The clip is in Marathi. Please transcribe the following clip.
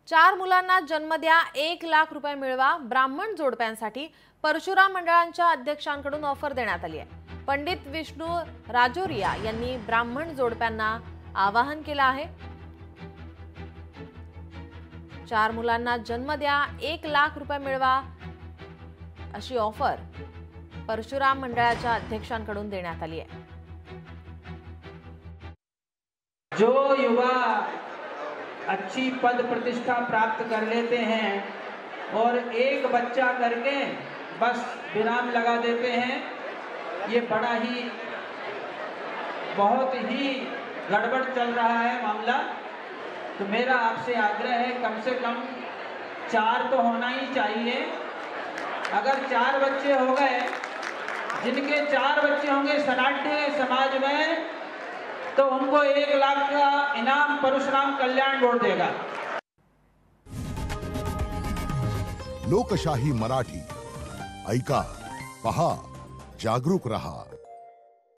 4 मुलांना जन्म द्या, 1,00,000 रुपये मिळवा. ब्राह्मण जोडप्यांसाठी परशुराम मंडळांच्या अध्यक्षांकडून ऑफर देण्यात आली आहे. पंडित विष्णू राजोरिया यांनी ब्राह्मण जोडप्यांना आवाहन केलं आहे. 4 मुलांना जन्म द्या, 1,00,000 रुपये मिळवा अशी ऑफर परशुराम मंडळाच्या अध्यक्षांकडून देण्यात आली आहे. जो युवा अच्छी पद प्रतिष्ठा प्राप्त कर लेते हैं और एक बच्चा करके बस विराम लगा देते हैं, ये बड़ा ही बहुत ही गड़बड़ चल रहा है मामला। तो मेरा आपसे आग्रह है, कम से कम 4 तो होना ही चाहिए। अगर 4 बच्चे हो गए, जिनके 4 बच्चे होंगे सनातनी समाज में, तो उनको 1,00,000 का इनाम परशुराम कल्याण बोर्ड देगा। लोकशाही मराठी ऐका, पहा, जागरूक रहा।